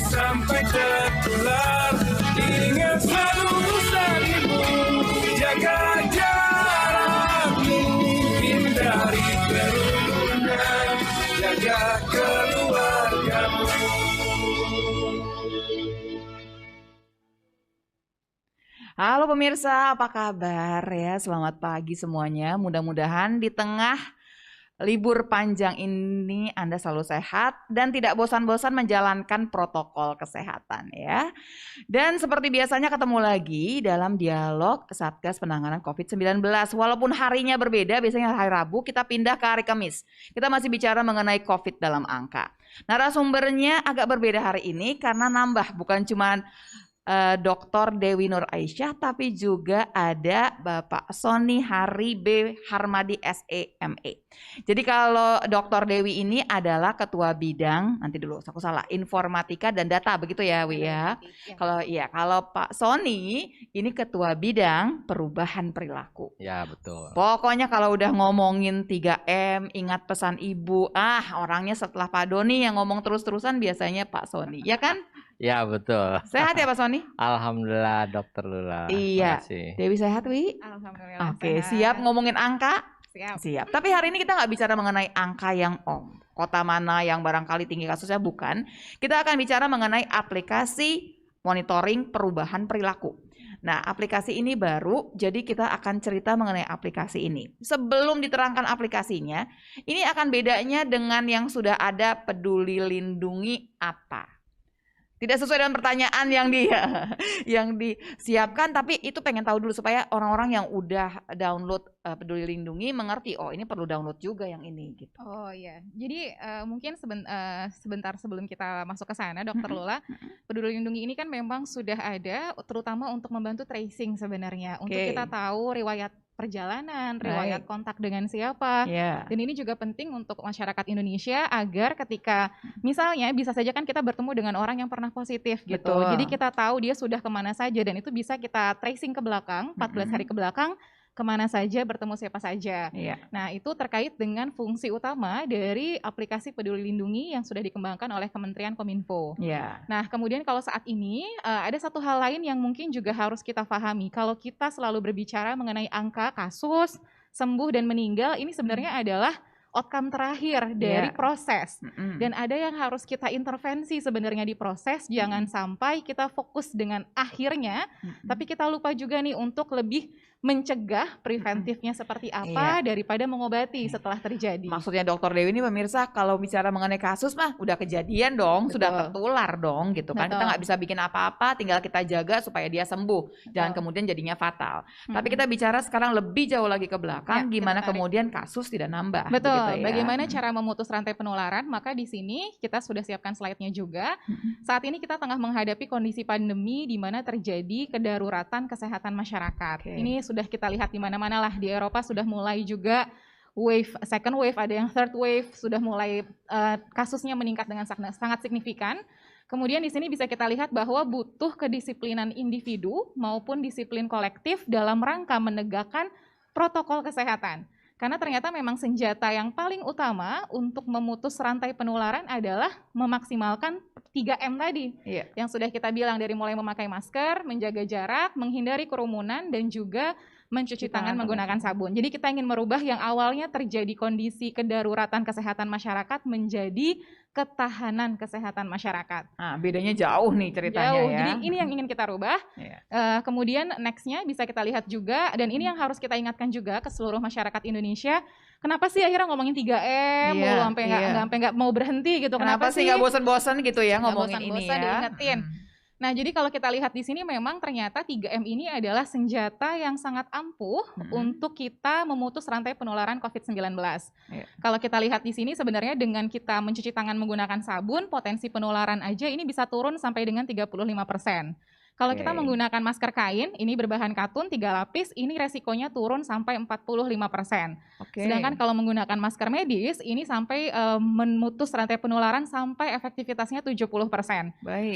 sampai tertular. Ingat selalu pesan ibu, jaga jarakmu, hindari kerumunan, jaga keluargamu. Halo pemirsa, apa kabar ya? Selamat pagi semuanya. Mudah-mudahan di tengah libur panjang ini Anda selalu sehat dan tidak bosan-bosan menjalankan protokol kesehatan ya. Dan seperti biasanya ketemu lagi dalam dialog Satgas Penanganan COVID-19. Walaupun harinya berbeda, biasanya hari Rabu kita pindah ke hari Kamis. Kita masih bicara mengenai COVID dalam angka. Narasumbernya agak berbeda hari ini karena nambah, bukan cuma Dr. Dewi Nur Aisyah, tapi juga ada Bapak Sony Hari B. Harmadi SEME. Jadi kalau Dr. Dewi ini adalah Ketua Bidang, nanti dulu aku salah, Informatika dan Data, begitu ya Wi ya. Kalau Pak Sony ini Ketua Bidang Perubahan Perilaku. Ya betul. Pokoknya kalau udah ngomongin 3M, ingat pesan Ibu, orangnya setelah Pak Doni yang ngomong terus-terusan biasanya Pak Sony, ya kan? Ya betul. Sehat ya Pak Sony? Alhamdulillah Dokter Lula. Iya. Makasih. Dewi sehat Wi? Alhamdulillah. Oke, siap ngomongin angka? Siap. Tapi hari ini kita nggak bicara mengenai angka yang kota mana yang barangkali tinggi kasusnya, bukan. Kita akan bicara mengenai aplikasi monitoring perubahan perilaku. Nah, aplikasi ini baru, jadi kita akan cerita mengenai aplikasi ini. Sebelum diterangkan aplikasinya, ini akan bedanya dengan yang sudah ada Peduli Lindungi apa? Tidak sesuai dengan pertanyaan yang disiapkan, tapi itu pengen tahu dulu supaya orang-orang yang udah download Peduli Lindungi mengerti, oh ini perlu download juga yang ini gitu. Oh iya, jadi mungkin sebentar sebelum kita masuk ke sana, Dokter Lula, Peduli Lindungi ini kan memang sudah ada, terutama untuk membantu tracing sebenarnya, untuk kita tahu riwayat perjalanan, riwayat kontak dengan siapa. Dan ini juga penting untuk masyarakat Indonesia agar ketika misalnya bisa saja kan kita bertemu dengan orang yang pernah positif gitu. Betul. Jadi kita tahu dia sudah kemana saja dan itu bisa kita tracing ke belakang, 14 hari ke belakang, kemana saja, bertemu siapa saja. Nah itu terkait dengan fungsi utama dari aplikasi Peduli Lindungi yang sudah dikembangkan oleh Kementerian Kominfo. Nah kemudian kalau saat ini ada satu hal lain yang mungkin juga harus kita pahami. Kalau kita selalu berbicara mengenai angka kasus, sembuh dan meninggal, ini sebenarnya adalah outcome terakhir dari proses. Dan ada yang harus kita intervensi sebenarnya di proses, jangan sampai kita fokus dengan akhirnya, tapi kita lupa juga nih untuk lebih mencegah preventifnya seperti apa daripada mengobati setelah terjadi. Maksudnya Dokter Dewi ini pemirsa, kalau bicara mengenai kasus mah udah kejadian dong, sudah tertular dong gitu kan. Kita nggak bisa bikin apa-apa, tinggal kita jaga supaya dia sembuh, jangan kemudian jadinya fatal. Tapi kita bicara sekarang lebih jauh lagi ke belakang, gimana kemudian kasus tidak nambah. Betul, bagaimana cara memutus rantai penularan, maka di sini kita sudah siapkan slide-nya juga. Saat ini kita tengah menghadapi kondisi pandemi di mana terjadi kedaruratan kesehatan masyarakat. Ini sudah kita lihat di mana-mana lah, di Eropa sudah mulai juga second wave, ada yang third wave, sudah mulai kasusnya meningkat dengan sangat signifikan. Kemudian di sini bisa kita lihat bahwa butuh kedisiplinan individu maupun disiplin kolektif dalam rangka menegakkan protokol kesehatan. Karena ternyata memang senjata yang paling utama untuk memutus rantai penularan adalah memaksimalkan 3M tadi. Yang sudah kita bilang, dari mulai memakai masker, menjaga jarak, menghindari kerumunan, dan juga mencuci tangan menggunakan sabun. Jadi kita ingin merubah yang awalnya terjadi kondisi kedaruratan kesehatan masyarakat menjadi ketahanan kesehatan masyarakat. Nah, bedanya jauh nih ceritanya jauh. ya. Jadi ini yang ingin kita rubah. Kemudian next-nya bisa kita lihat juga, dan ini yang harus kita ingatkan juga ke seluruh masyarakat Indonesia. Kenapa sih akhirnya ngomongin 3M, sampai nggak mau berhenti gitu? Kenapa sih nggak bosan-bosan gitu ya ngomongin ini ya? Diingetin. Nah, jadi kalau kita lihat di sini memang ternyata 3M ini adalah senjata yang sangat ampuh untuk kita memutus rantai penularan COVID-19. Kalau kita lihat di sini sebenarnya dengan kita mencuci tangan menggunakan sabun, potensi penularan aja ini bisa turun sampai dengan 35%. Kalau kita menggunakan masker kain, ini berbahan katun 3 lapis, ini resikonya turun sampai 45%. Sedangkan kalau menggunakan masker medis, ini sampai memutus rantai penularan sampai efektivitasnya 70%.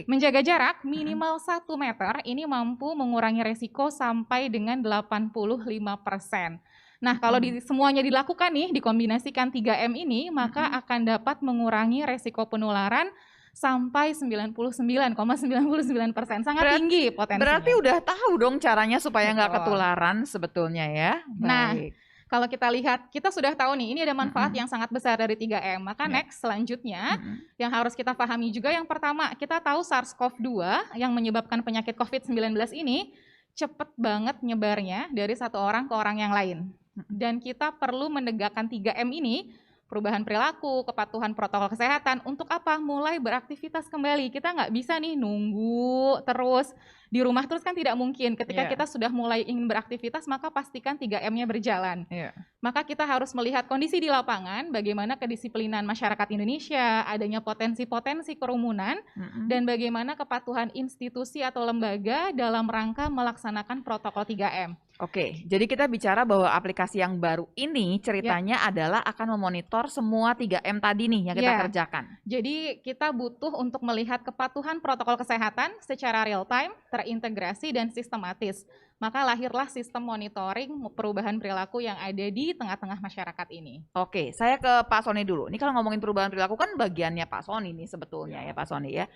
Menjaga jarak minimal 1 meter, ini mampu mengurangi resiko sampai dengan 85%. Nah, kalau semuanya dilakukan nih, dikombinasikan 3M ini, maka akan dapat mengurangi resiko penularan sampai 99,99%. Sangat tinggi potensinya. Berarti udah tahu dong caranya supaya nggak Betul. ketularan sebetulnya ya. Nah, Baik. kalau kita lihat, kita sudah tahu nih, ini ada manfaat yang sangat besar dari 3M. Maka Ya. next, selanjutnya, yang harus kita pahami juga, yang pertama, kita tahu SARS-CoV-2 yang menyebabkan penyakit COVID-19 ini cepet banget nyebarnya dari satu orang ke orang yang lain. Dan kita perlu menegakkan 3M ini, perubahan perilaku, kepatuhan protokol kesehatan, untuk apa? Mulai beraktivitas kembali. Kita nggak bisa nih nunggu terus di rumah terus, kan tidak mungkin. Ketika Iya. kita sudah mulai ingin beraktivitas, maka pastikan 3M-nya berjalan. Iya. Maka kita harus melihat kondisi di lapangan, bagaimana kedisiplinan masyarakat Indonesia, adanya potensi-potensi kerumunan, dan bagaimana kepatuhan institusi atau lembaga dalam rangka melaksanakan protokol 3M. Oke, jadi kita bicara bahwa aplikasi yang baru ini ceritanya adalah akan memonitor semua 3M tadi nih yang kita Ya. kerjakan. Jadi kita butuh untuk melihat kepatuhan protokol kesehatan secara real time, terintegrasi dan sistematis. Maka lahirlah sistem monitoring perubahan perilaku yang ada di tengah-tengah masyarakat ini. Oke, saya ke Pak Sony dulu. Ini kalau ngomongin perubahan perilaku kan bagiannya Pak Sony nih sebetulnya ya Pak Sony ya.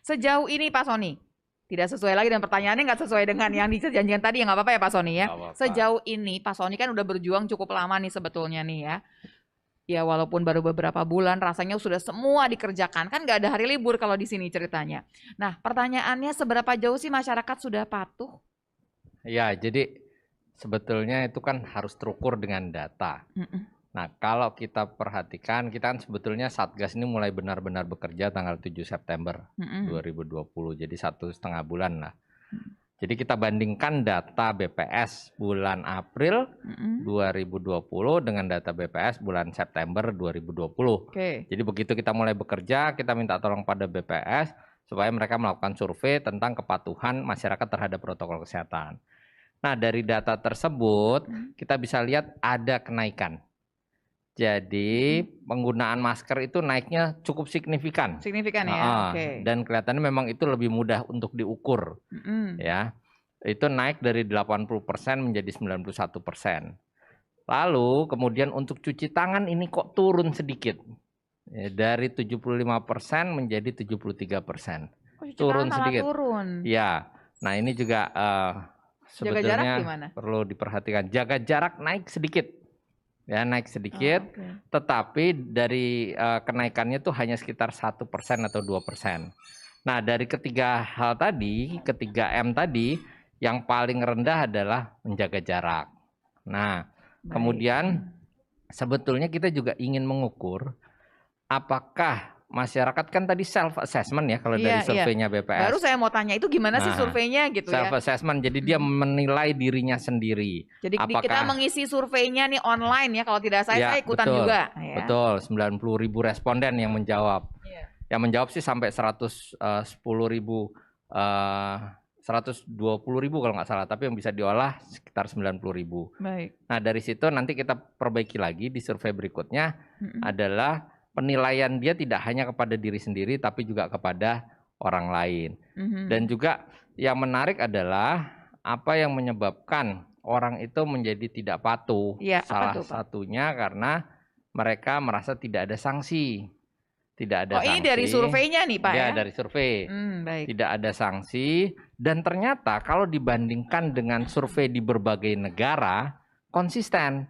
Sejauh ini Pak Sony, tidak sesuai lagi dan pertanyaannya nggak sesuai dengan yang dijanjikan tadi ya, nggak apa-apa ya Pak Sony ya. Nggak apa-apa. Sejauh ini Pak Sony kan udah berjuang cukup lama nih sebetulnya nih ya. Ya walaupun baru beberapa bulan rasanya sudah semua dikerjakan. Kan nggak ada hari libur kalau di sini ceritanya. Nah pertanyaannya seberapa jauh sih masyarakat sudah patuh? Ya, jadi sebetulnya itu kan harus terukur dengan data. Nah, kalau kita perhatikan, kita kan sebetulnya Satgas ini mulai benar-benar bekerja tanggal 7 September 2020, jadi 1,5 bulan lah. Jadi kita bandingkan data BPS bulan April 2020 dengan data BPS bulan September 2020. Oke. Jadi begitu kita mulai bekerja, kita minta tolong pada BPS supaya mereka melakukan survei tentang kepatuhan masyarakat terhadap protokol kesehatan. Nah, dari data tersebut kita bisa lihat ada kenaikan. Jadi penggunaan masker itu naiknya cukup signifikan. Signifikan ya. Oke. Dan kelihatannya memang itu lebih mudah untuk diukur. Ya, itu naik dari 80% menjadi 91%. Lalu kemudian untuk cuci tangan ini kok turun sedikit. Ya, dari 75% menjadi 73%. Turun sedikit. Turun. Ya, nah ini juga Jaga jarak sebetulnya gimana? perlu diperhatikan. Jaga jarak naik sedikit. Ya, naik sedikit, tetapi dari kenaikannya itu hanya sekitar 1% atau 2%. Nah, dari ketiga hal tadi, ketiga M tadi, yang paling rendah adalah menjaga jarak. Nah, kemudian sebetulnya kita juga ingin mengukur apakah masyarakat, kan tadi self assessment ya kalau dari surveinya BPS. Baru saya mau tanya itu gimana sih Nah, surveinya gitu self ya. assessment, jadi dia menilai dirinya sendiri. Jadi kita mengisi surveinya nih online ya, kalau tidak Ya, saya ikutan betul, juga. Ya. Betul, 90.000 responden yang menjawab. Yang menjawab sih sampai 120.000 kalau nggak salah, tapi yang bisa diolah sekitar 90.000. Baik. Nah, dari situ nanti kita perbaiki lagi di survei berikutnya adalah penilaian dia tidak hanya kepada diri sendiri tapi juga kepada orang lain. Dan juga yang menarik adalah apa yang menyebabkan orang itu menjadi tidak patuh. Ya, Salah apa tuh, Pak? satunya karena mereka merasa tidak ada sanksi. Tidak ada sanksi. Ini dari surveinya nih Pak ya? Ya, dari survei. Baik. Tidak ada sanksi, dan ternyata kalau dibandingkan dengan survei di berbagai negara konsisten.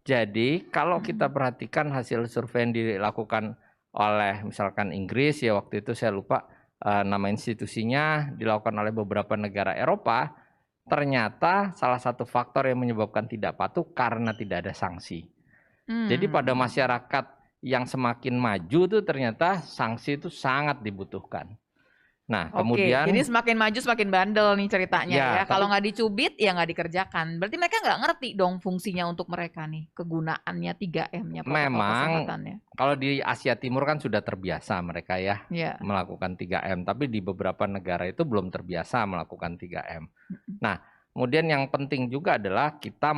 Jadi kalau kita perhatikan hasil survei yang dilakukan oleh misalkan Inggris, ya waktu itu saya lupa nama institusinya, dilakukan oleh beberapa negara Eropa, ternyata salah satu faktor yang menyebabkan tidak patuh karena tidak ada sanksi. Jadi pada masyarakat yang semakin maju tuh ternyata sanksi itu sangat dibutuhkan. Nah, kemudian jadi semakin maju semakin bandel nih ceritanya Ya, ya. Kalau nggak dicubit ya nggak dikerjakan. Berarti mereka nggak ngerti dong fungsinya untuk mereka nih, kegunaannya 3M-nya. memang kalau di Asia Timur kan sudah terbiasa mereka ya melakukan 3M, tapi di beberapa negara itu belum terbiasa melakukan 3M. Nah, kemudian yang penting juga adalah kita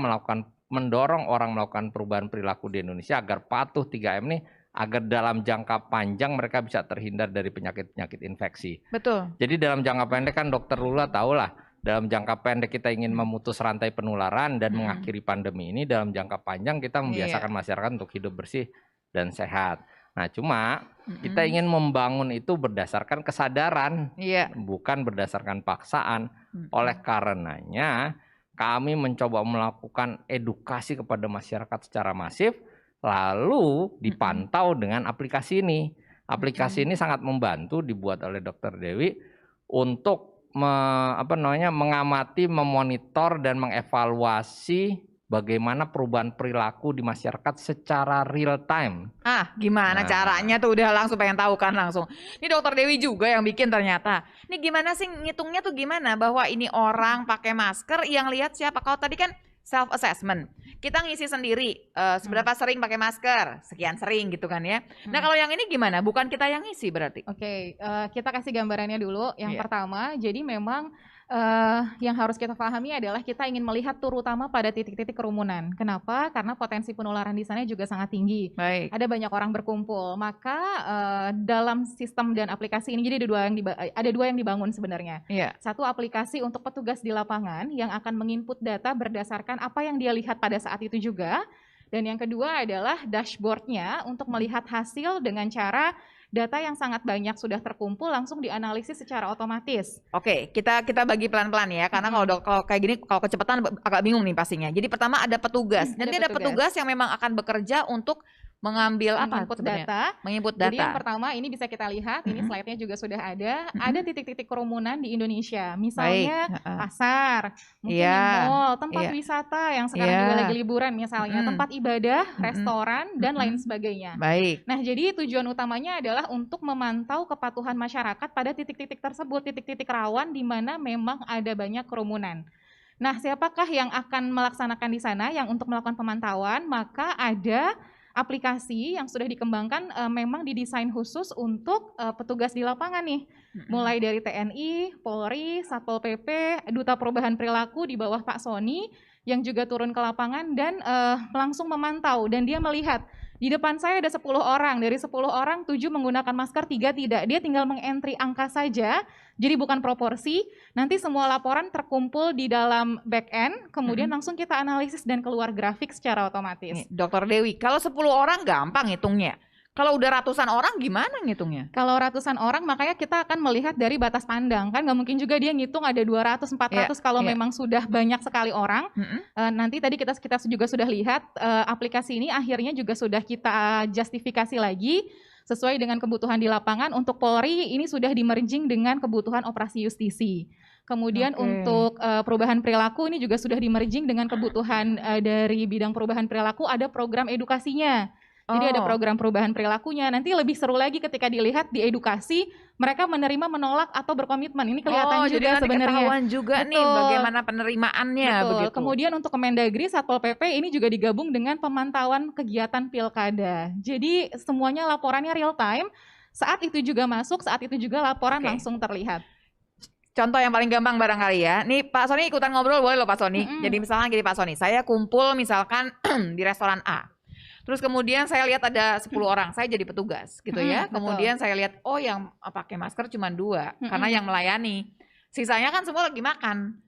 mendorong orang melakukan perubahan perilaku di Indonesia agar patuh 3M nih, agar dalam jangka panjang mereka bisa terhindar dari penyakit-penyakit infeksi. Betul. Jadi dalam jangka pendek kan Dokter Lula tahulah, dalam jangka pendek kita ingin memutus rantai penularan dan mengakhiri pandemi ini. Dalam jangka panjang kita membiasakan masyarakat untuk hidup bersih dan sehat. Nah, cuma kita ingin membangun itu berdasarkan kesadaran, Iya. bukan berdasarkan paksaan. Oleh karenanya, kami mencoba melakukan edukasi kepada masyarakat secara masif, lalu dipantau dengan aplikasi ini. Aplikasi ini sangat membantu, dibuat oleh Dr. Dewi untuk mengamati, memonitor, dan mengevaluasi bagaimana perubahan perilaku di masyarakat secara real time. Gimana Nah. caranya tuh, udah langsung pengen tahu kan langsung. Ini Dokter Dewi juga yang bikin ternyata. Ini gimana sih ngitungnya tuh, gimana bahwa ini orang pakai masker, yang lihat siapa? Kalau tadi kan self assessment, kita ngisi sendiri seberapa sering pakai masker, sekian sering gitu kan ya. Nah kalau yang ini gimana? Bukan kita yang ngisi berarti? Oke, kita kasih gambarannya dulu. Yang Iya. pertama, jadi memang yang harus kita pahami adalah kita ingin melihat terutama pada titik-titik kerumunan. Kenapa? Karena potensi penularan di sana juga sangat tinggi. Baik. Ada banyak orang berkumpul, maka dalam sistem dan aplikasi ini jadi ada dua yang dibangun sebenarnya. Iya. Satu, aplikasi untuk petugas di lapangan yang akan menginput data berdasarkan apa yang dia lihat pada saat itu juga. Dan yang kedua adalah dashboardnya untuk melihat hasil dengan cara data yang sangat banyak sudah terkumpul langsung dianalisis secara otomatis. Oke, kita bagi pelan-pelan ya, karena kalau kayak gini, kalau kecepatan agak bingung nih pastinya. Jadi pertama ada petugas, nanti ada petugas yang memang akan bekerja untuk mengambil Menginput data. menginput Jadi yang data. pertama ini bisa kita lihat, ini slide-nya juga sudah ada. Ada titik-titik kerumunan di Indonesia, misalnya pasar, mungkin Iya. di mall, tempat Iya. wisata yang sekarang Iya. juga lagi liburan misalnya, tempat ibadah, restoran, dan lain sebagainya. Baik. Nah, jadi tujuan utamanya adalah untuk memantau kepatuhan masyarakat pada titik-titik tersebut, titik-titik rawan di mana memang ada banyak kerumunan. Nah, siapakah yang akan melaksanakan di sana yang untuk melakukan pemantauan? Maka ada aplikasi yang sudah dikembangkan memang didesain khusus untuk petugas di lapangan nih. Mulai dari TNI, Polri, Satpol PP, Duta Perubahan Perilaku di bawah Pak Sony yang juga turun ke lapangan dan langsung memantau, dan dia melihat di depan saya ada 10 orang, dari 10 orang 7 menggunakan masker, 3 tidak. Dia tinggal mengentry angka saja, jadi bukan proporsi. Nanti semua laporan terkumpul di dalam back end, kemudian langsung kita analisis dan keluar grafik secara otomatis. Nih, Dokter Dewi, kalau 10 orang gampang ngitungnya. Kalau udah ratusan orang gimana ngitungnya? Kalau ratusan orang, makanya kita akan melihat dari batas pandang. Kan nggak mungkin juga dia ngitung ada 200, 400 kalau memang sudah banyak sekali orang. Nanti tadi kita juga sudah lihat aplikasi ini akhirnya juga sudah kita justifikasi lagi sesuai dengan kebutuhan di lapangan. Untuk Polri ini sudah di-merging dengan kebutuhan operasi justisi. Kemudian untuk perubahan perilaku ini juga sudah di-merging dengan kebutuhan dari bidang perubahan perilaku, ada program edukasinya. Jadi ada program perubahan perilakunya. Nanti lebih seru lagi ketika dilihat di edukasi, mereka menerima, menolak, atau berkomitmen. Ini kelihatan juga jadi nanti sebenarnya. ketahuan juga nih bagaimana penerimaannya. Betul. Begitu. Kemudian untuk Kemendagri, Satpol PP ini juga digabung dengan pemantauan kegiatan pilkada. Jadi semuanya laporannya real time. Saat itu juga masuk, saat itu juga laporan langsung terlihat. Contoh yang paling gampang barangkali ya. Nih Pak Sony ikutan ngobrol boleh loh Pak Sony. Jadi misalkan gini Pak Sony, saya kumpul misalkan di restoran A. Terus kemudian saya lihat ada 10 orang, saya jadi petugas gitu ya. Kemudian saya lihat, oh yang pakai masker cuma 2, karena yang melayani. Sisanya kan semua lagi makan.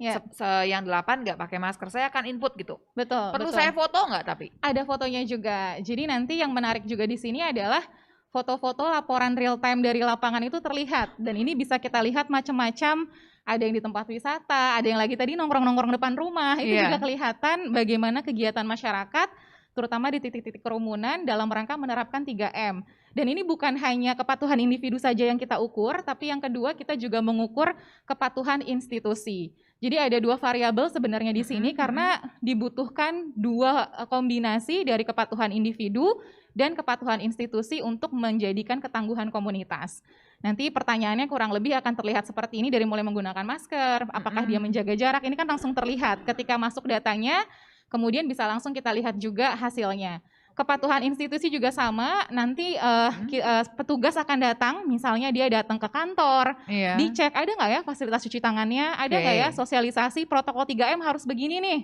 Yang 8 nggak pakai masker, saya akan input gitu. Betul. Perlu saya foto nggak tapi? Ada fotonya juga. Jadi nanti yang menarik juga di sini adalah foto-foto laporan real time dari lapangan itu terlihat. Dan ini bisa kita lihat macam-macam. Ada yang di tempat wisata, ada yang lagi tadi nongkrong-nongkrong depan rumah. Itu juga kelihatan bagaimana kegiatan masyarakat terutama di titik-titik kerumunan dalam rangka menerapkan 3M. Dan ini bukan hanya kepatuhan individu saja yang kita ukur, tapi yang kedua kita juga mengukur kepatuhan institusi. Jadi ada 2 variabel sebenarnya di sini karena dibutuhkan 2 kombinasi dari kepatuhan individu dan kepatuhan institusi untuk menjadikan ketangguhan komunitas. Nanti pertanyaannya kurang lebih akan terlihat seperti ini dari mulai menggunakan masker, apakah dia menjaga jarak, ini kan langsung terlihat ketika masuk datanya. Kemudian bisa langsung kita lihat juga hasilnya. Kepatuhan institusi juga sama, nanti petugas akan datang, misalnya dia datang ke kantor, dicek ada nggak ya fasilitas cuci tangannya, ada nggak ya sosialisasi protokol 3M harus begini nih,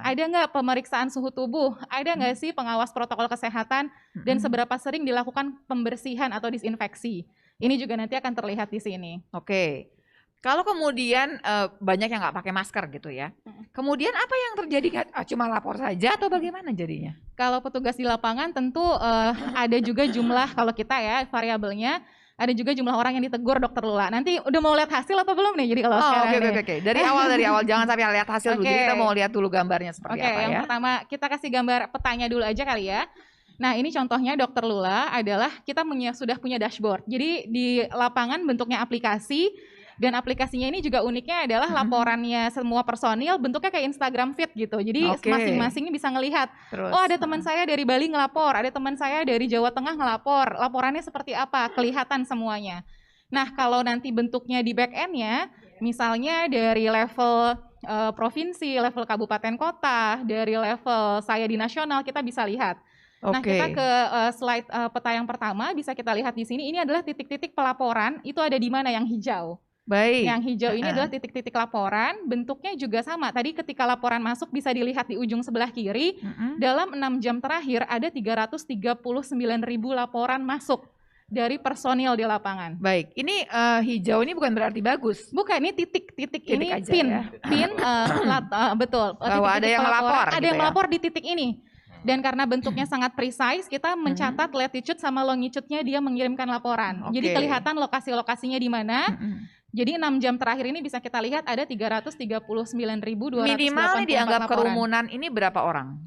ada nggak pemeriksaan suhu tubuh, ada nggak sih pengawas protokol kesehatan, dan seberapa sering dilakukan pembersihan atau disinfeksi. Ini juga nanti akan terlihat di sini. Oke. Kalau kemudian banyak yang nggak pakai masker gitu ya. Kemudian apa yang terjadi? Cuma lapor saja atau bagaimana jadinya? Kalau petugas di lapangan tentu ada juga jumlah, kalau kita ya variabelnya, ada juga jumlah orang yang ditegur Dokter Lula. Nanti udah mau lihat hasil atau belum nih? Jadi kalau sekarang Oke. Dari awal jangan sampai lihat hasil dulu. Jadi kita mau lihat dulu gambarnya seperti apa ya. Yang pertama kita kasih gambar petanya dulu aja kali ya. Nah ini contohnya Dokter Lula adalah kita sudah punya dashboard. Jadi di lapangan bentuknya aplikasi. Dan aplikasinya ini juga uniknya adalah laporannya semua personil bentuknya kayak Instagram feed gitu. Jadi masing-masing bisa ngelihat. Oh ada teman saya dari Bali ngelapor, ada teman saya dari Jawa Tengah ngelapor. Laporannya seperti apa? Kelihatan semuanya. Nah kalau nanti bentuknya di back end-nya, misalnya dari level provinsi, level kabupaten kota, dari level saya di nasional kita bisa lihat. Nah kita ke slide peta yang pertama bisa kita lihat di sini. Ini adalah titik-titik pelaporan. Itu ada di mana yang hijau. Baik. Yang hijau ini adalah titik-titik laporan, bentuknya juga sama. Tadi ketika laporan masuk bisa dilihat di ujung sebelah kiri, dalam 6 jam terakhir ada 339.000 laporan masuk dari personil di lapangan. Baik, ini hijau ini bukan berarti bagus. Bukan, ini titik-titik ini aja pin, ya. betul. Bahwa ada yang melapor. Ada yang melapor di titik ini. Dan karena bentuknya sangat precise, kita mencatat latitude sama longitude-nya dia mengirimkan laporan. Jadi kelihatan lokasi-lokasinya di mana. Jadi 6 jam terakhir ini bisa kita lihat ada 339.288 minimal dianggap laporan. kerumunan ini berapa orang?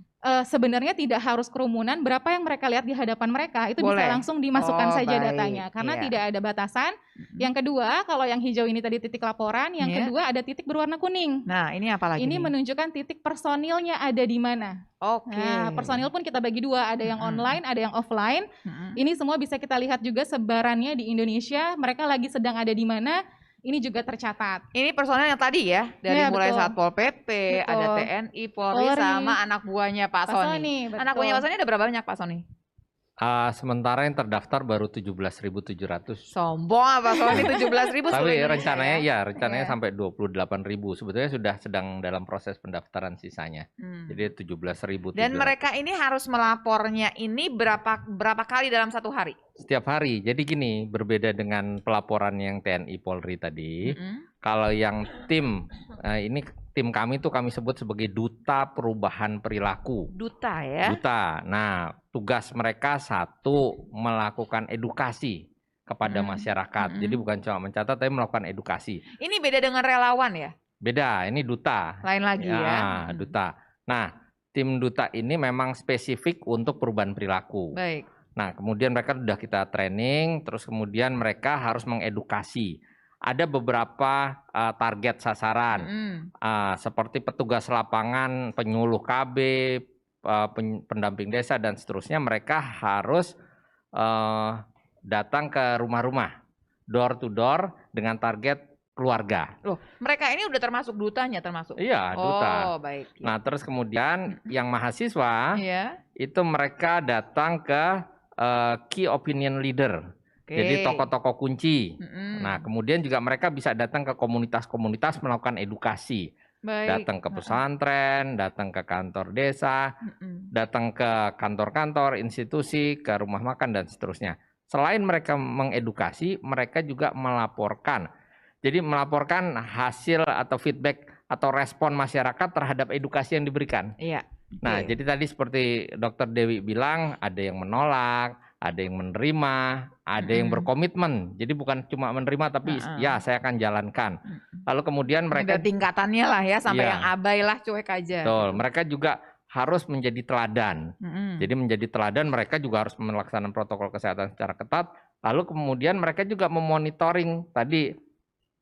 Sebenarnya tidak harus kerumunan, berapa yang mereka lihat di hadapan mereka itu bisa langsung dimasukkan saja datanya karena tidak ada batasan. Yang kedua, kalau yang hijau ini tadi titik laporan, yang kedua ada titik berwarna kuning. Nah, ini apa lagi? Ini menunjukkan titik personilnya ada di mana. Nah, personil pun kita bagi dua, ada yang online, ada yang offline. Ini semua bisa kita lihat juga sebarannya di Indonesia, mereka lagi sedang ada di mana. Ini juga tercatat. Ini personel yang tadi ya, dari mulai Satpol PP, ada TNI, Polri, sama anak buahnya Pak Sony. Anak buahnya Pak Sony ada berapa banyak Pak Sony? Sementara yang terdaftar baru 17.700. Sombong apa Sony 17.000? Tapi rencananya sampai 28.000. Sebetulnya sudah sedang dalam proses pendaftaran sisanya. Jadi 17.000. Dan mereka ini harus melapornya ini berapa kali dalam satu hari? Setiap hari. Jadi gini, berbeda dengan pelaporan yang TNI Polri tadi. Kalau yang tim kami itu kami sebut sebagai duta perubahan perilaku. Duta ya? Duta. Nah, tugas mereka satu melakukan edukasi kepada masyarakat. Jadi bukan cuma mencatat tapi melakukan edukasi. Ini beda dengan relawan ya? Beda, ini duta. Lain lagi ya? Duta. Nah, tim duta ini memang spesifik untuk perubahan perilaku. Baik. Nah, kemudian mereka sudah kita training, terus kemudian mereka harus mengedukasi. Ada beberapa target sasaran, seperti petugas lapangan, penyuluh KB, pendamping desa, dan seterusnya. Mereka harus datang ke rumah-rumah, door to door, dengan target keluarga. Loh, mereka ini udah termasuk dutanya termasuk? Iya, duta. Oh, baik. Nah, terus kemudian yang mahasiswa, itu mereka datang ke key opinion leader. Jadi tokoh-tokoh kunci. Nah, kemudian juga mereka bisa datang ke komunitas-komunitas melakukan edukasi. Datang ke pesantren, datang ke kantor desa, datang ke kantor-kantor, institusi, ke rumah makan, dan seterusnya. Selain mereka mengedukasi, mereka juga melaporkan. Jadi melaporkan hasil atau feedback atau respon masyarakat terhadap edukasi yang diberikan. Nah, jadi tadi seperti Dr. Dewi bilang, ada yang menolak, ada yang menerima, ada yang berkomitmen. Jadi bukan cuma menerima tapi ya saya akan jalankan. Lalu kemudian mereka ada tingkatannya lah ya, sampai yang abai lah, cuek aja. Betul, mereka juga harus menjadi teladan. Jadi menjadi teladan, mereka juga harus melaksanakan protokol kesehatan secara ketat. Lalu kemudian mereka juga memonitoring tadi,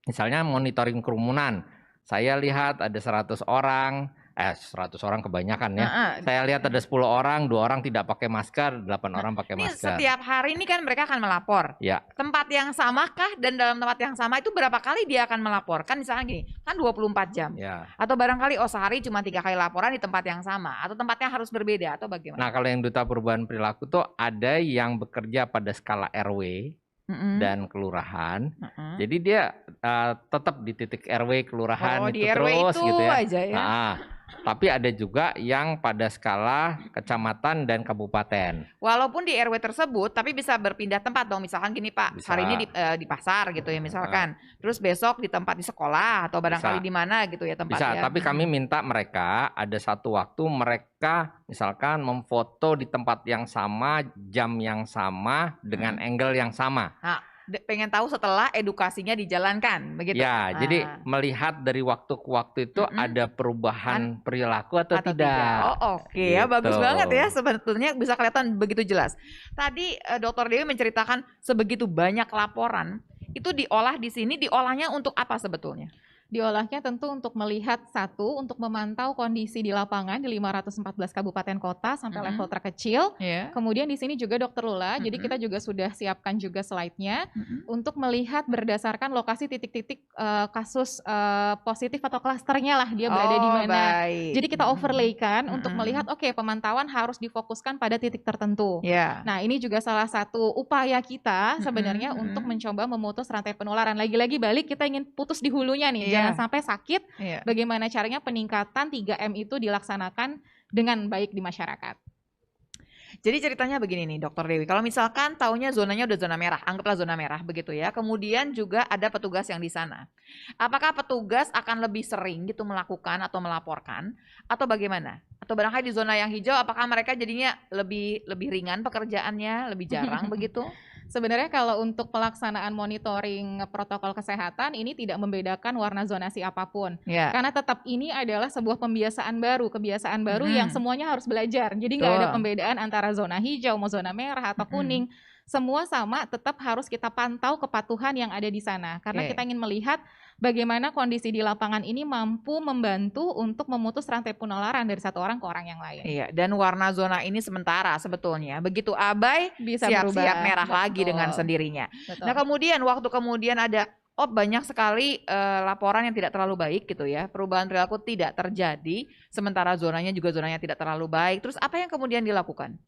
misalnya monitoring kerumunan. Saya lihat ada 100 orang, 100 orang kebanyakan ya. Saya lihat ada 10 orang, 2 orang tidak pakai masker, 8 orang pakai masker. Setiap hari ini kan mereka akan melapor. Tempat yang samakah, dan dalam tempat yang sama itu berapa kali dia akan melapor? Kan misalnya gini, kan 24 jam. Atau barangkali sehari cuma 3 kali laporan di tempat yang sama, atau tempatnya harus berbeda, atau bagaimana? Nah, kalau yang duta perubahan perilaku tuh ada yang bekerja pada skala RW dan kelurahan. Jadi dia tetap di titik RW kelurahan itu di RW terus itu gitu ya. Aja ya. Tapi ada juga yang pada skala kecamatan dan kabupaten. Walaupun di RW tersebut, tapi bisa berpindah tempat dong. Misalkan gini Pak, Bisa. hari ini di pasar gitu ya misalkan. Terus besok di tempat di sekolah atau barangkali Bisa. di mana gitu ya Bisa, tempatnya. tapi kami minta mereka ada satu waktu mereka misalkan memfoto di tempat yang sama, jam yang sama, dengan angle yang sama. Pengen tahu setelah edukasinya dijalankan, begitu? Ya, jadi melihat dari waktu ke waktu itu ada perubahan perilaku atau tidak. Oh, oke ya, bagus Gitu. banget ya. Sebetulnya bisa kelihatan begitu jelas. Tadi Dokter Dewi menceritakan sebegitu banyak laporan itu diolah di sini, diolahnya untuk apa sebetulnya? Diolahnya tentu untuk melihat satu, untuk memantau kondisi di lapangan di 514 kabupaten kota sampai level terkecil. Kemudian di sini juga Dokter Lula, jadi kita juga sudah siapkan juga slide-nya untuk melihat berdasarkan lokasi titik-titik kasus positif atau klasternya lah dia berada di mana. Baik. Jadi kita overlaykan untuk melihat oke, pemantauan harus difokuskan pada titik tertentu. Nah, ini juga salah satu upaya kita sebenarnya untuk mencoba memutus rantai penularan. Lagi-lagi balik kita ingin putus di hulunya nih. Jangan sampai sakit, bagaimana caranya peningkatan 3M itu dilaksanakan dengan baik di masyarakat. Jadi ceritanya begini nih Dokter Dewi, kalau misalkan taunya zonanya udah zona merah, anggaplah zona merah begitu ya, kemudian juga ada petugas yang di sana. Apakah petugas akan lebih sering gitu melakukan atau melaporkan, atau bagaimana? Atau barangkali di zona yang hijau, apakah mereka jadinya lebih ringan pekerjaannya, lebih jarang begitu? Sebenarnya kalau untuk pelaksanaan monitoring protokol kesehatan ini tidak membedakan warna zonasi apapun. Karena tetap ini adalah sebuah kebiasaan baru yang semuanya harus belajar. Jadi nggak ada pembedaan antara zona hijau mau zona merah atau kuning. Semua sama, tetap harus kita pantau kepatuhan yang ada di sana. Karena kita ingin melihat bagaimana kondisi di lapangan ini mampu membantu untuk memutus rantai penularan dari satu orang ke orang yang lain. Iya, dan warna zona ini sementara sebetulnya. Begitu abai, Bisa siap-siap berubah. merah lagi dengan sendirinya. Betul. Nah kemudian waktu kemudian ada banyak sekali laporan yang tidak terlalu baik gitu ya. Perubahan perilaku tidak terjadi, sementara zonanya juga zonanya tidak terlalu baik. Terus apa yang kemudian dilakukan?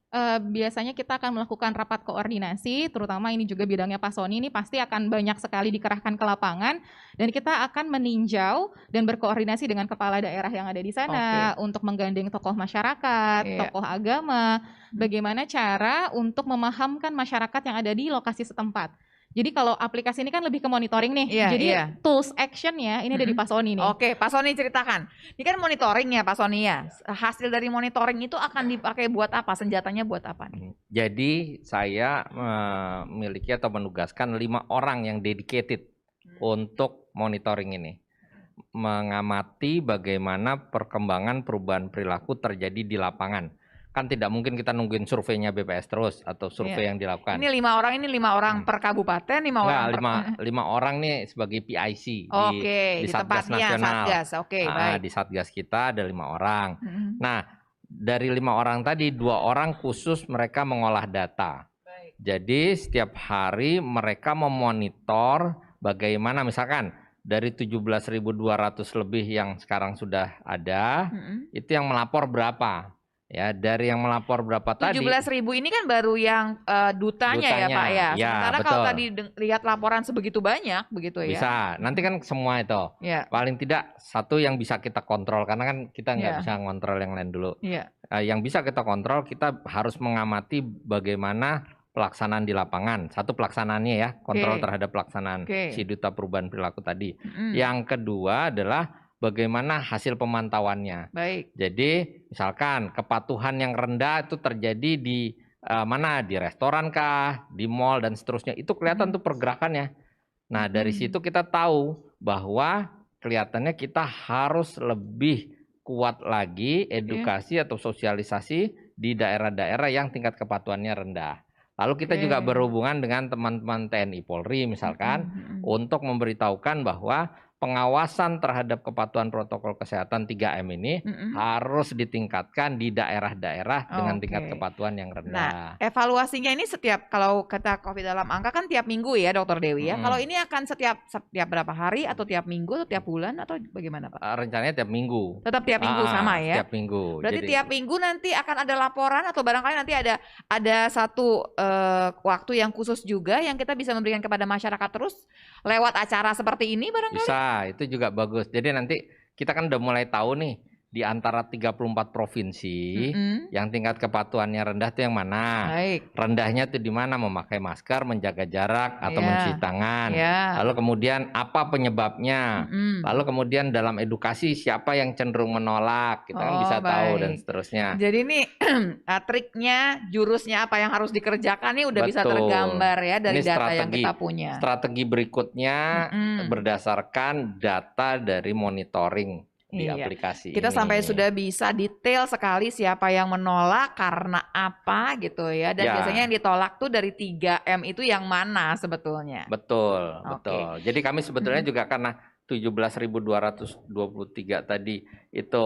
Biasanya kita akan melakukan rapat koordinasi, terutama ini juga bidangnya Pak Sony, ini pasti akan banyak sekali dikerahkan ke lapangan, dan kita akan meninjau dan berkoordinasi dengan kepala daerah yang ada di sana untuk menggandeng tokoh masyarakat, tokoh agama, bagaimana cara untuk memahamkan masyarakat yang ada di lokasi setempat. Jadi kalau aplikasi ini kan lebih ke monitoring nih, jadi tools actionnya ini ada di Pak Sony nih. Oke, Pak Sony ceritakan. Ini kan monitoring ya Pak Sony ya. Hasil dari monitoring itu akan dipakai buat apa? Senjatanya buat apa nih? Jadi saya memiliki atau menugaskan 5 orang yang dedicated untuk monitoring ini. Mengamati bagaimana perkembangan perubahan perilaku terjadi di lapangan. Kan tidak mungkin kita nungguin surveinya BPS terus atau survei yang dilakukan. Ini 5 orang per kabupaten, 5 orang lima orang nih sebagai PIC di Satgas tempatnya, Nasional. Satgas. Baik. Di Satgas kita ada 5 orang. Nah, dari 5 orang tadi 2 orang khusus mereka mengolah data. Jadi setiap hari mereka memonitor bagaimana misalkan dari 17.200 lebih yang sekarang sudah ada, itu yang melapor berapa? Ya, dari yang melapor berapa tadi? 17.000 ini kan baru yang dutanya ya Pak ya. Sementara kalau tadi lihat laporan sebegitu banyak begitu ya. Bisa, nanti kan semua itu. Paling tidak satu yang bisa kita kontrol, karena kan kita nggak bisa ngontrol yang lain dulu. Yang bisa kita kontrol, kita harus mengamati bagaimana pelaksanaan di lapangan. Satu pelaksanaannya ya, kontrol terhadap pelaksanaan si duta perubahan perilaku tadi. Yang kedua adalah bagaimana hasil pemantauannya. Jadi misalkan kepatuhan yang rendah itu terjadi di mana? Di restoran kah, di mall dan seterusnya. Itu kelihatan tuh pergerakannya. Nah dari situ kita tahu bahwa kelihatannya kita harus lebih kuat lagi edukasi atau sosialisasi di daerah-daerah yang tingkat kepatuhannya rendah. Lalu kita juga berhubungan dengan teman-teman TNI Polri misalkan untuk memberitahukan bahwa pengawasan terhadap kepatuhan protokol kesehatan 3M ini harus ditingkatkan di daerah-daerah dengan tingkat kepatuhan yang rendah. Nah, evaluasinya ini setiap, kalau kata COVID dalam angka kan tiap minggu ya Dokter Dewi ya. Kalau ini akan setiap berapa hari atau tiap minggu atau tiap bulan atau bagaimana Pak? Rencananya tiap minggu. Tetap tiap minggu sama ya? Tiap minggu. Berarti tiap minggu nanti akan ada laporan atau barangkali nanti ada satu waktu yang khusus juga yang kita bisa memberikan kepada masyarakat terus lewat acara seperti ini barangkali? Bisa, itu juga bagus. Jadi nanti kita kan udah mulai tahu nih di antara 34 provinsi yang tingkat kepatuhannya rendah itu yang mana? Baik. Rendahnya itu di mana? Memakai masker, menjaga jarak atau Iya. mencuci tangan. Iya. Lalu kemudian apa penyebabnya? Lalu kemudian dalam edukasi siapa yang cenderung menolak? Kita kan Oh, bisa tahu dan baik. seterusnya. Jadi ini triknya, jurusnya apa yang harus dikerjakan nih udah bisa Betul. tergambar ya dari Ini data yang strategi. kita punya. Strategi berikutnya berdasarkan data dari monitoring di Iya. aplikasi Kita ini. sampai sudah bisa detail sekali siapa yang menolak karena apa gitu ya. Dan Ya. biasanya yang ditolak tuh dari 3M itu yang mana sebetulnya. Betul, Oke. betul. Jadi kami sebetulnya juga karena 17.223 tadi itu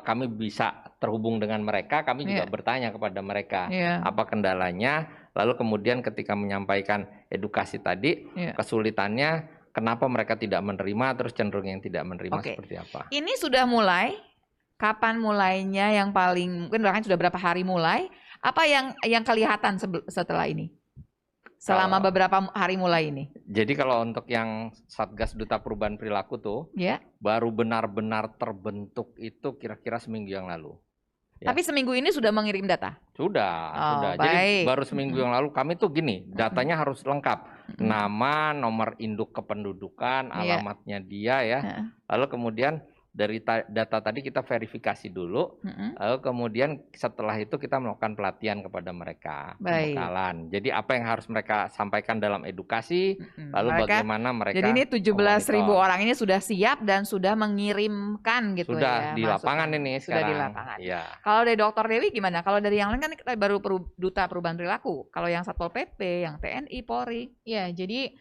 kami bisa terhubung dengan mereka, kami juga Iya. bertanya kepada mereka Iya. apa kendalanya, lalu kemudian ketika menyampaikan edukasi tadi, Iya. kesulitannya kenapa mereka tidak menerima, terus cenderung yang tidak menerima Oke. seperti apa. Ini sudah mulai. Kapan mulainya yang paling mungkin bahkan sudah berapa hari mulai? Apa yang kelihatan setelah ini? Selama beberapa hari mulai ini? Jadi kalau untuk yang Satgas Duta Perubahan Perilaku tuh Ya. baru benar-benar terbentuk itu kira-kira seminggu yang lalu. Ya. Tapi seminggu ini sudah mengirim data. Sudah. Jadi Baik. baru seminggu yang lalu kami tuh gini, datanya harus lengkap. Nama, nomor induk kependudukan, Iya. alamatnya dia ya. Lalu kemudian dari data tadi kita verifikasi dulu. Lalu kemudian setelah itu kita melakukan pelatihan kepada mereka, Baik. pembekalan. Jadi apa yang harus mereka sampaikan dalam edukasi, lalu bagaimana mereka Jadi ini 17.000 memonitor. orang ini sudah siap dan sudah mengirimkan gitu Sudah ya. di lapangan masukan. ini Sudah sekarang. di lapangan. Iya. Kalau dari Dokter Dewi gimana? Kalau dari yang lain kan kita baru Duta Perubahan Perilaku. Kalau yang Satpol PP, yang TNI, Polri. Ya, jadi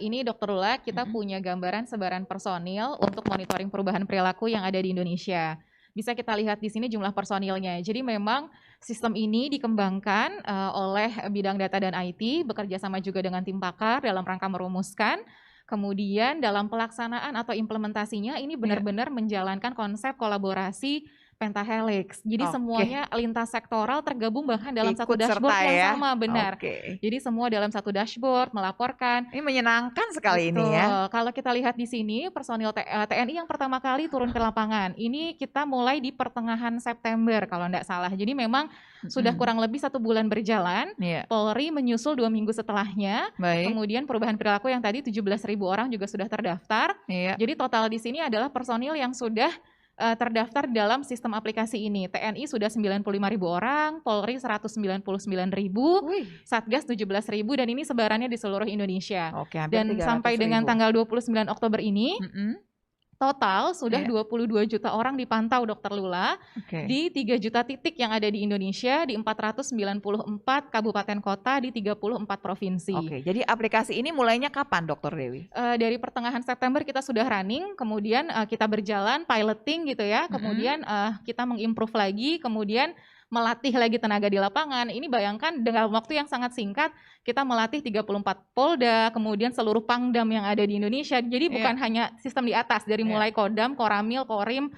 ini Dokter Lula kita punya gambaran sebaran personil untuk monitoring perubahan perilaku yang ada di Indonesia. Bisa kita lihat di sini jumlah personilnya. Jadi memang sistem ini dikembangkan oleh bidang data dan IT, bekerja sama juga dengan tim pakar dalam rangka merumuskan. Kemudian dalam pelaksanaan atau implementasinya ini benar-benar menjalankan konsep kolaborasi pentahelix. Jadi semuanya lintas sektoral tergabung bahkan dalam satu dashboard yang sama, benar. Jadi semua dalam satu dashboard melaporkan. Ini menyenangkan sekali. Betul. Ini ya. Kalau kita lihat di sini personil TNI yang pertama kali turun ke lapangan. Ini kita mulai di pertengahan September kalau tidak salah. Jadi memang sudah kurang lebih 1 bulan berjalan. Polri menyusul 2 minggu setelahnya. Baik. Kemudian perubahan perilaku yang tadi 17.000 orang juga sudah terdaftar. Jadi total di sini adalah personil yang sudah terdaftar dalam sistem aplikasi ini. TNI sudah 95.000 orang, Polri 199.000, Satgas 17.000 dan ini sebarannya di seluruh Indonesia. Dan sampai dengan tanggal 29 Oktober ini total sudah 22 juta orang dipantau Dokter Lula di 3 juta titik yang ada di Indonesia di 494 kabupaten kota di 34 provinsi. Jadi aplikasi ini mulainya kapan Dokter Dewi? Dari pertengahan September kita sudah running, kemudian kita berjalan piloting gitu ya, kemudian kita mengimprove lagi, kemudian melatih lagi tenaga di lapangan. Ini bayangkan dengan waktu yang sangat singkat kita melatih 34 Polda, kemudian seluruh Pangdam yang ada di Indonesia. Jadi bukan hanya sistem di atas, dari mulai Kodam, Koramil, Korim,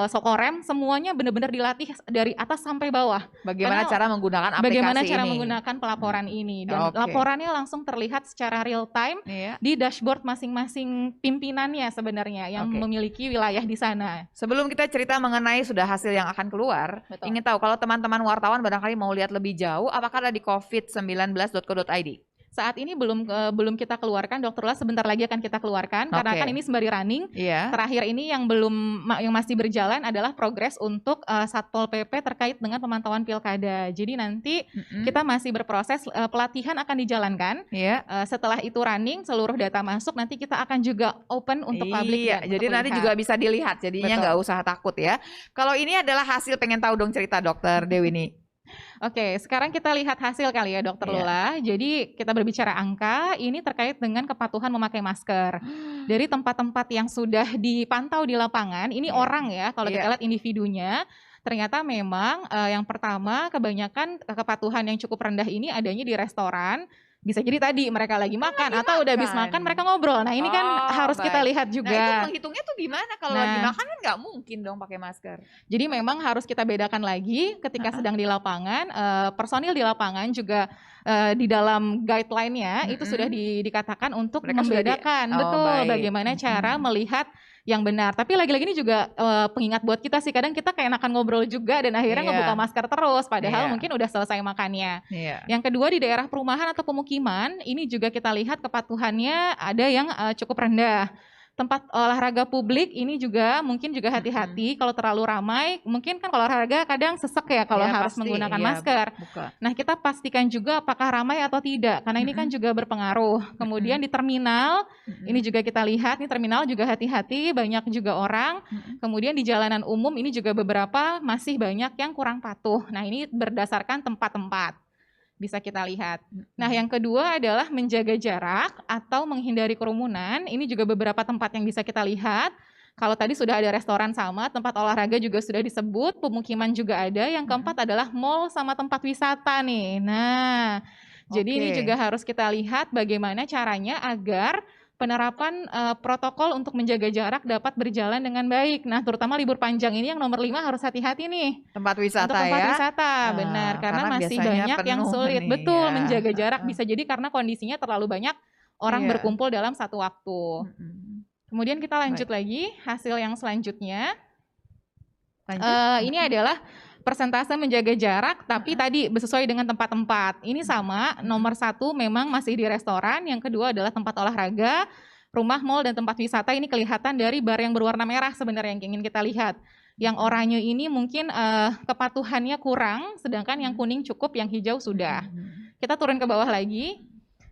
Sokorem, semuanya benar-benar dilatih dari atas sampai bawah. Bagaimana cara menggunakan aplikasi bagaimana cara ini? menggunakan pelaporan ini. Dan laporannya langsung terlihat secara real time di dashboard masing-masing pimpinannya sebenarnya yang memiliki wilayah di sana. Sebelum kita cerita mengenai sudah hasil yang akan keluar, ingin tahu kalau teman-teman wartawan barangkali mau lihat lebih jauh, apakah ada di covid19.co.id? Saat ini belum kita keluarkan, Dokter Lula sebentar lagi akan kita keluarkan karena kan ini sembari running. Terakhir ini yang masih berjalan adalah progres untuk Satpol PP terkait dengan pemantauan pilkada. Jadi nanti kita masih berproses, pelatihan akan dijalankan. Setelah itu running, seluruh data masuk, nanti kita akan juga open untuk publik. Jadi nanti juga bisa dilihat, jadinya nggak usah takut ya. Kalau ini adalah hasil, pengen tahu dong cerita Dokter Dewi nih. Oke, sekarang kita lihat hasil kali ya Dokter Lula. Jadi kita berbicara angka, ini terkait dengan kepatuhan memakai masker. Dari tempat-tempat yang sudah dipantau di lapangan, ini orang ya, kalau kita lihat individunya, ternyata memang yang pertama kebanyakan kepatuhan yang cukup rendah ini adanya di restoran. Bisa jadi tadi mereka lagi makan atau udah habis makan mereka ngobrol. Nah ini kan harus kita lihat juga. Nah itu menghitungnya tuh gimana kalau lagi Nah. makan kan nggak mungkin dong pakai masker. Jadi memang harus kita bedakan lagi ketika sedang di lapangan, personil di lapangan juga di dalam guideline-nya itu sudah dikatakan untuk Mereka sudah membedakan baik. bagaimana cara melihat yang benar. Tapi lagi-lagi ini juga pengingat buat kita sih, kadang kita kayak enakan ngobrol juga dan akhirnya Iya. ngebuka masker terus padahal Iya. mungkin udah selesai makannya. Iya. Yang kedua di daerah perumahan atau pemukiman ini juga kita lihat kepatuhannya ada yang cukup rendah. Tempat olahraga publik ini juga mungkin juga hati-hati kalau terlalu ramai. Mungkin kan kalau olahraga kadang sesek ya kalau Iya, harus pasti. menggunakan Iya, masker. buka. Nah, kita pastikan juga apakah ramai atau tidak karena ini kan juga berpengaruh. Kemudian di terminal ini juga kita lihat nih terminal juga hati-hati, banyak juga orang. Kemudian di jalanan umum ini juga beberapa masih banyak yang kurang patuh. Nah, ini berdasarkan tempat-tempat. Bisa kita lihat. Nah, yang kedua adalah menjaga jarak atau menghindari kerumunan. Ini juga beberapa tempat yang bisa kita lihat. Kalau tadi sudah ada restoran sama, tempat olahraga juga sudah disebut, pemukiman juga ada. Yang keempat adalah mall sama tempat wisata nih. Nah, jadi ini juga harus kita lihat bagaimana caranya agar penerapan protokol untuk menjaga jarak dapat berjalan dengan baik. Nah, terutama libur panjang ini yang nomor 5 harus hati-hati nih. Tempat wisata Untuk tempat ya. wisata, benar. Karena masih biasanya banyak yang penuh sulit. nih, Betul, ya. menjaga jarak bisa jadi karena kondisinya terlalu banyak orang Iya. berkumpul dalam satu waktu. Kemudian kita lanjut lagi, hasil yang selanjutnya. Lanjut. Ini adalah persentase menjaga jarak, tapi tadi sesuai dengan tempat-tempat. Ini sama, nomor 1 memang masih di restoran, yang kedua adalah tempat olahraga, rumah, mall, dan tempat wisata. Ini kelihatan dari bar yang berwarna merah sebenarnya yang ingin kita lihat. Yang oranye ini mungkin kepatuhannya kurang, sedangkan yang kuning cukup, yang hijau sudah. Kita turun ke bawah lagi.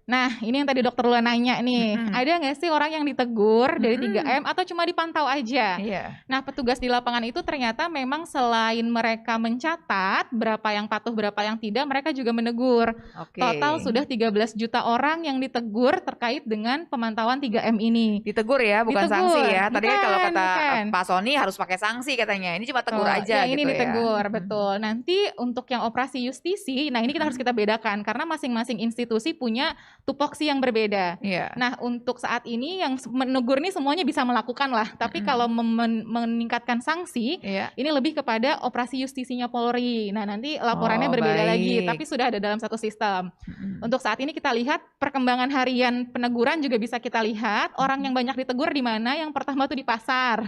Nah, ini yang tadi dokter Lula nanya nih, ada nggak sih orang yang ditegur dari 3M atau cuma dipantau aja? Iya. Nah, petugas di lapangan itu ternyata memang selain mereka mencatat berapa yang patuh, berapa yang tidak, mereka juga menegur. Oke. Total sudah 13 juta orang yang ditegur terkait dengan pemantauan 3M ini. Ditegur ya, bukan Ditegur. sanksi ya. Tadi kan kalau Bukan, kata bukan. Pak Sony harus pakai sanksi katanya. Ini cuma tegur Oh, aja yang gitu ini ditegur, ya. betul. Nanti untuk yang operasi justisi, nah ini kita harus kita bedakan karena masing-masing institusi punya tupoksi yang berbeda. Iya. Nah, untuk saat ini yang menegur nih semuanya bisa melakukan lah. Tapi kalau meningkatkan sanksi, Iya. ini lebih kepada operasi justisinya Polri. Nah, nanti laporannya Oh, berbeda lagi, baik. tapi sudah ada dalam satu sistem. Untuk saat ini kita lihat perkembangan harian peneguran juga bisa kita lihat. Orang yang banyak ditegur di mana? Yang pertama tuh di pasar.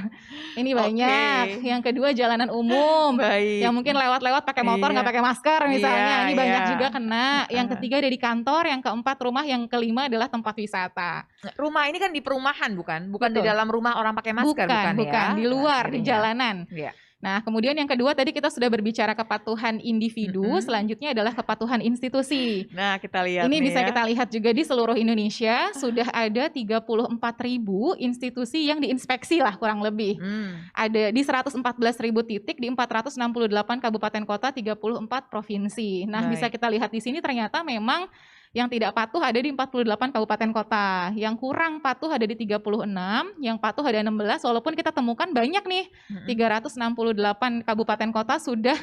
Ini banyak. Yang kedua jalanan umum. Baik. Yang mungkin lewat-lewat pakai motor Iya. nggak pakai masker misalnya. Iya, Ini banyak iya. juga kena. Yang ketiga ada di kantor, yang keempat rumah, yang kelima adalah tempat wisata. Rumah ini kan di perumahan bukan? Bukan di Betul. dalam rumah orang pakai masker bukan, ya? di luar, di Akhirnya. jalanan. Iya. Nah, kemudian yang kedua tadi kita sudah berbicara kepatuhan individu, selanjutnya adalah kepatuhan institusi. Nah, kita lihat Ini nih bisa ya. kita lihat juga di seluruh Indonesia sudah ada 34.000 institusi yang diinspeksi lah kurang lebih. Ada di 114.000 titik di 468 kabupaten kota, 34 provinsi. Nah, Baik. bisa kita lihat di sini ternyata memang yang tidak patuh ada di 48 kabupaten kota, yang kurang patuh ada di 36, yang patuh ada 16, walaupun kita temukan banyak nih, 368 kabupaten kota sudah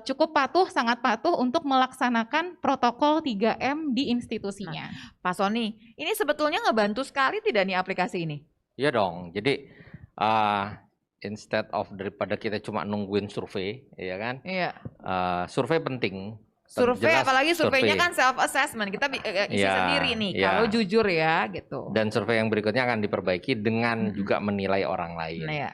cukup patuh, sangat patuh untuk melaksanakan protokol 3M di institusinya. Pak Sony, ini sebetulnya ngebantu sekali tidak nih aplikasi ini? Iya dong. Jadi instead of daripada kita cuma nungguin survei, ya kan? Iya. Survei penting. Survei, Jelas apalagi surveinya survei. kan self assessment, kita isi Iya, sendiri nih iya. kalau jujur ya gitu. Dan survei yang berikutnya akan diperbaiki dengan juga menilai orang lain. Nah ya.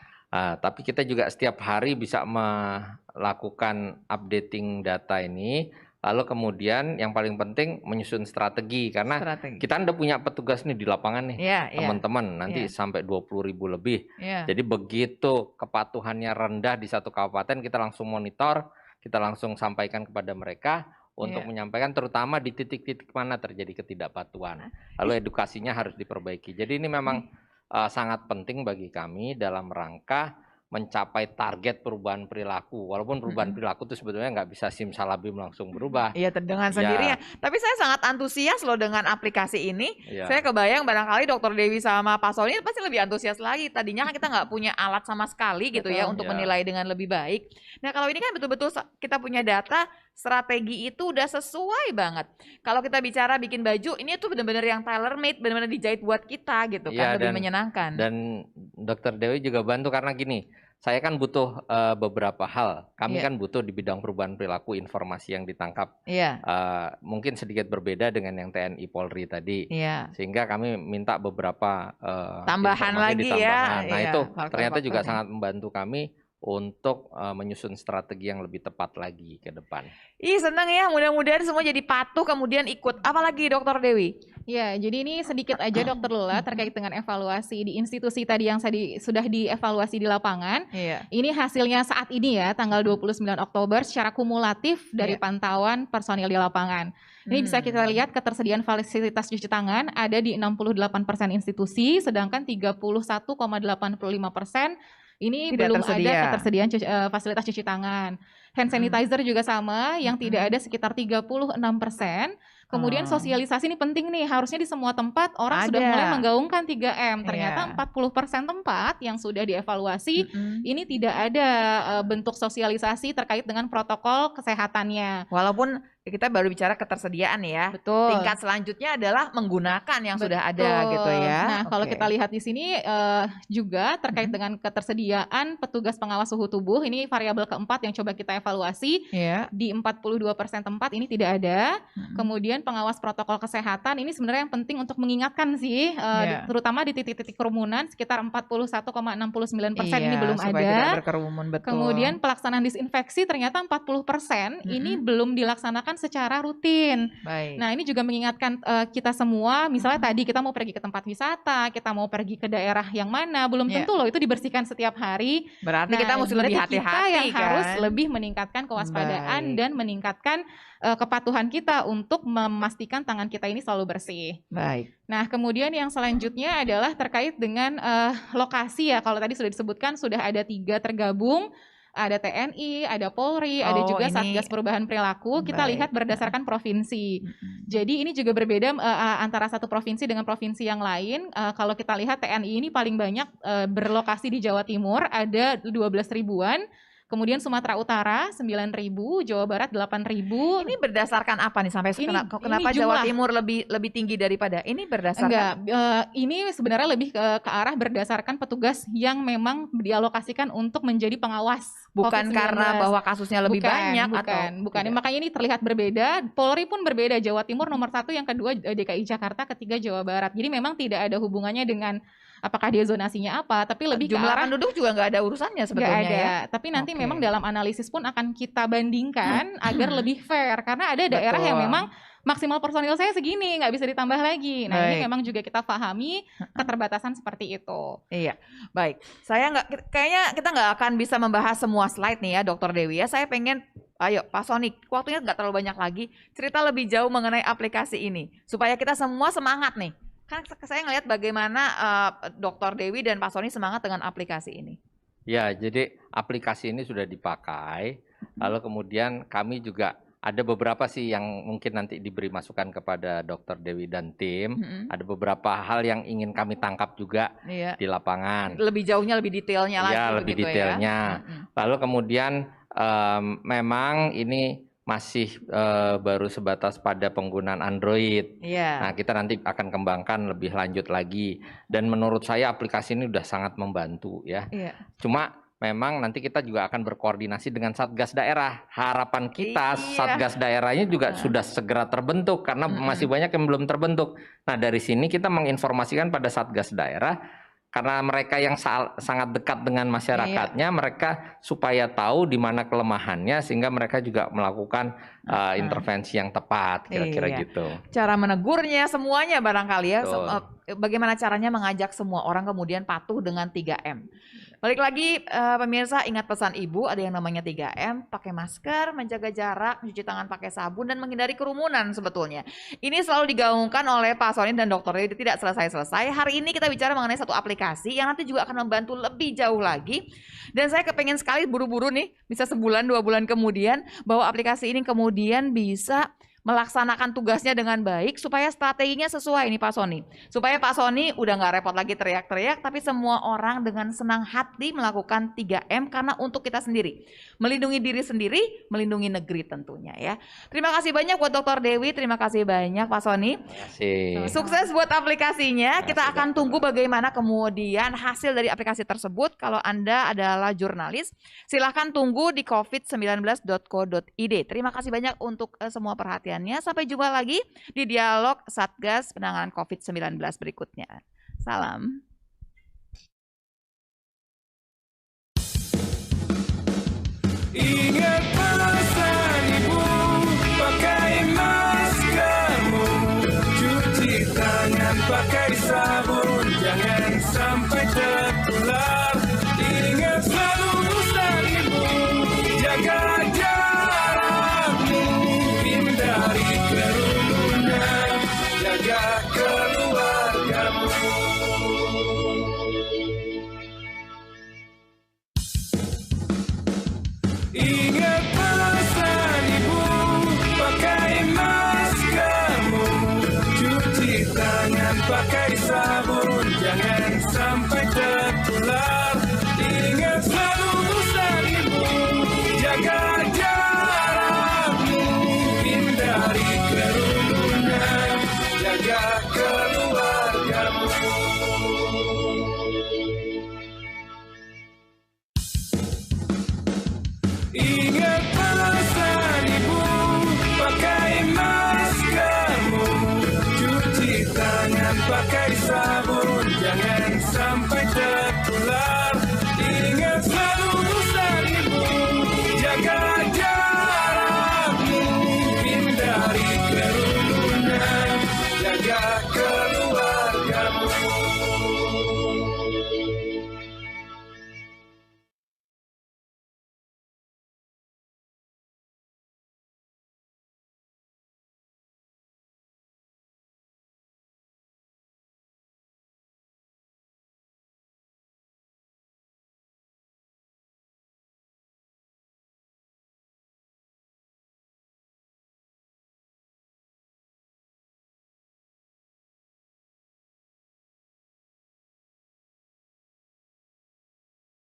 Tapi kita juga setiap hari bisa melakukan updating data ini. Lalu kemudian yang paling penting menyusun strategi. Karena Strategi. kita udah punya petugas nih di lapangan nih. Iya, iya. Teman-teman nanti Iya. sampai 20.000 lebih. Iya. Jadi begitu kepatuhannya rendah di satu kabupaten, kita langsung monitor, kita langsung sampaikan kepada mereka untuk Iya. menyampaikan terutama di titik-titik mana terjadi ketidakpatuhan. Lalu edukasinya harus diperbaiki. Jadi ini memang sangat penting bagi kami dalam rangka mencapai target perubahan perilaku. Walaupun perubahan perilaku itu sebetulnya nggak bisa simsalabim langsung berubah. Iya, dengan Ya. sendirinya. Tapi saya sangat antusias loh dengan aplikasi ini. Ya. Saya kebayang barangkali Dokter Dewi sama Pak Sony pasti lebih antusias lagi. Tadinya kan kita nggak punya alat sama sekali gitu ya Betul. untuk Ya. menilai dengan lebih baik. Nah kalau ini kan betul-betul kita punya data, strategi itu udah sesuai banget. Kalau kita bicara bikin baju, ini tuh benar-benar yang tailor made, benar-benar dijahit buat kita gitu kan, Ya, lebih dan- menyenangkan. Dan Dokter Dewi juga bantu karena gini, saya kan butuh beberapa hal. Kami Iya. kan butuh di bidang perubahan perilaku informasi yang ditangkap Iya, mungkin sedikit berbeda dengan yang TNI Polri tadi. iya. Sehingga kami minta beberapa Tambahan informasi lagi ya, ditambahkan. Nah iya, itu ternyata juga faktor-faktornya. sangat membantu kami untuk menyusun strategi yang lebih tepat lagi ke depan. Ih, seneng ya, mudah-mudahan semua jadi patuh kemudian ikut. Apalagi Dokter Dewi? Ya, jadi ini sedikit aja Dokter Lula terkait dengan evaluasi di institusi tadi yang sudah dievaluasi di lapangan. Iya. Ini hasilnya saat ini ya, tanggal 29 Oktober secara kumulatif dari Iya. pantauan personil di lapangan. Ini bisa kita lihat ketersediaan fasilitas cuci tangan ada di 68% institusi, sedangkan 31,85% ini Tidak belum tersedia. ada ketersediaan fasilitas cuci tangan. Hand sanitizer juga sama, yang tidak ada sekitar 36%. Kemudian Oh. sosialisasi ini penting nih, harusnya di semua tempat orang sudah Ada. mulai menggaungkan 3M. Ternyata Iya. 40% tempat yang sudah dievaluasi ini tidak ada bentuk sosialisasi terkait dengan protokol kesehatannya. Walaupun kita baru bicara ketersediaan ya. Betul. Tingkat selanjutnya adalah menggunakan yang sudah ada Betul. gitu ya. Nah, kalau Oke. kita lihat di sini juga terkait dengan ketersediaan petugas pengawas suhu tubuh, ini variabel keempat yang coba kita evaluasi. Iya. Di 42% tempat ini tidak ada. Kemudian pengawas protokol kesehatan ini sebenarnya yang penting untuk mengingatkan sih, Iya. terutama di titik-titik kerumunan sekitar 41,69% ini Iya, belum supaya tidak ada. berkerumun, betul. Kemudian pelaksanaan disinfeksi ternyata 40% ini Mm-mm. belum dilaksanakan secara rutin. Baik. Nah, ini juga mengingatkan kita semua, misalnya tadi kita mau pergi ke tempat wisata, kita mau pergi ke daerah yang mana, belum Iya. tentu loh itu dibersihkan setiap hari. Berarti kita mesti lebih berarti kita hati-hati yang kan. harus lebih meningkatkan kewaspadaan Baik. dan meningkatkan kepatuhan kita untuk memastikan tangan kita ini selalu bersih. Baik. Nah, kemudian yang selanjutnya adalah terkait dengan lokasi ya. Kalau tadi sudah disebutkan sudah ada 3 tergabung. Ada TNI, ada Polri, ada Oh, juga ini- Satgas Perubahan Perilaku. Kita Baik. lihat berdasarkan provinsi. Jadi ini juga berbeda antara satu provinsi dengan provinsi yang lain. Kalau kita lihat TNI ini paling banyak berlokasi di Jawa Timur, ada 12 ribuan. Kemudian Sumatera Utara 9.000, Jawa Barat 8.000. Ini berdasarkan apa nih sampai Ini- kenapa ini Jawa jumlah. Timur lebih tinggi daripada ini berdasarkan Enggak, ini sebenarnya lebih ke arah berdasarkan petugas yang memang dialokasikan untuk menjadi pengawas bukan COVID-19. karena bahwa kasusnya lebih banyak bukan. tidak? Makanya ini terlihat berbeda. Polri pun berbeda. Jawa Timur nomor 1, yang kedua DKI Jakarta, ketiga Jawa Barat. Jadi memang tidak ada hubungannya dengan apakah dia zonasinya apa, tapi lebih ke jumlah arah penduduk juga nggak ada urusannya nggak sebetulnya ada. ya. Tapi nanti Oke. memang dalam analisis pun akan kita bandingkan agar lebih fair. Karena ada daerah yang Betul. memang maksimal personil saya segini, nggak bisa ditambah lagi. Nah, ini Baik. memang juga kita pahami keterbatasan seperti itu. Iya, baik. Kayaknya kita nggak akan bisa membahas semua slide nih ya, Dokter Dewi ya. Saya pengen, ayo Pak Sony, waktunya nggak terlalu banyak lagi. Cerita lebih jauh mengenai aplikasi ini supaya kita semua semangat nih. Kan saya ngelihat bagaimana Dokter Dewi dan Pak Sony semangat dengan aplikasi ini. Ya, jadi aplikasi ini sudah dipakai. Lalu kemudian kami juga ada beberapa sih yang mungkin nanti diberi masukan kepada Dokter Dewi dan tim. Ada beberapa hal yang ingin kami tangkap juga Iya. di lapangan. Lebih jauhnya, lebih detailnya lagi. Ya, lebih begitu detailnya. Ya. Lalu kemudian memang ini masih baru sebatas pada penggunaan Android. Iya. Nah, kita nanti akan kembangkan lebih lanjut lagi. Dan menurut saya aplikasi ini udah sangat membantu ya. Iya. Cuma memang nanti kita juga akan berkoordinasi dengan Satgas daerah. Harapan kita Iya. Satgas daerahnya juga sudah segera terbentuk karena masih banyak yang belum terbentuk. Nah, dari sini kita menginformasikan pada Satgas daerah karena mereka yang sangat dekat dengan masyarakatnya, mereka supaya tahu di mana kelemahannya sehingga mereka juga melakukan intervensi yang tepat, kira-kira Iya. gitu. Cara menegurnya semuanya barangkali ya. Betul. Bagaimana caranya mengajak semua orang kemudian patuh dengan 3M. Balik lagi pemirsa, ingat pesan Ibu, ada yang namanya 3M, pakai masker, menjaga jarak, mencuci tangan pakai sabun, dan menghindari kerumunan sebetulnya. Ini selalu digaungkan oleh Pak Sony dan Dokter Dewi, tidak selesai-selesai. Hari ini kita bicara mengenai satu aplikasi yang nanti juga akan membantu lebih jauh lagi. Dan saya kepengen sekali buru-buru nih, bisa sebulan, 2 bulan kemudian, bahwa aplikasi ini kemudian bisa melaksanakan tugasnya dengan baik supaya strateginya sesuai nih Pak Sony. Supaya Pak Sony udah nggak repot lagi teriak-teriak, tapi semua orang dengan senang hati melakukan 3M karena untuk kita sendiri. Melindungi diri sendiri, melindungi negeri tentunya ya. Terima kasih banyak buat Dr. Dewi, terima kasih banyak Pak Sony. Terima kasih. Sukses buat aplikasinya. Kita akan tunggu bagaimana kemudian hasil dari aplikasi tersebut. Kalau Anda adalah jurnalis, silahkan tunggu di covid19.co.id. Terima kasih banyak untuk semua perhatiannya. Sampai jumpa lagi di dialog Satgas Penanganan COVID-19 berikutnya. Salam. Ingat pesan ibu, pakai maskermu, cuci tangan pakai sabun, jangan sampai tertular. Ingat selalu pesan ibu, jaga jarakmu, hindari kerumunan, jaga keluargamu. Ingat pesan ibu, pakai maskermu, cuci tangan pakai sabun, jangan sampai tertular. Ingat selalu pesan ibu, jaga jarakmu, hindari kerumunan, jaga keluargamu. Ingat pesan ibu, pakai maskermu, cuci tangan pakai sabun, jangan sampai tertular. Ingat selalu pesan ibu, jaga jarakmu, hindari kerumunan, jaga keluargamu.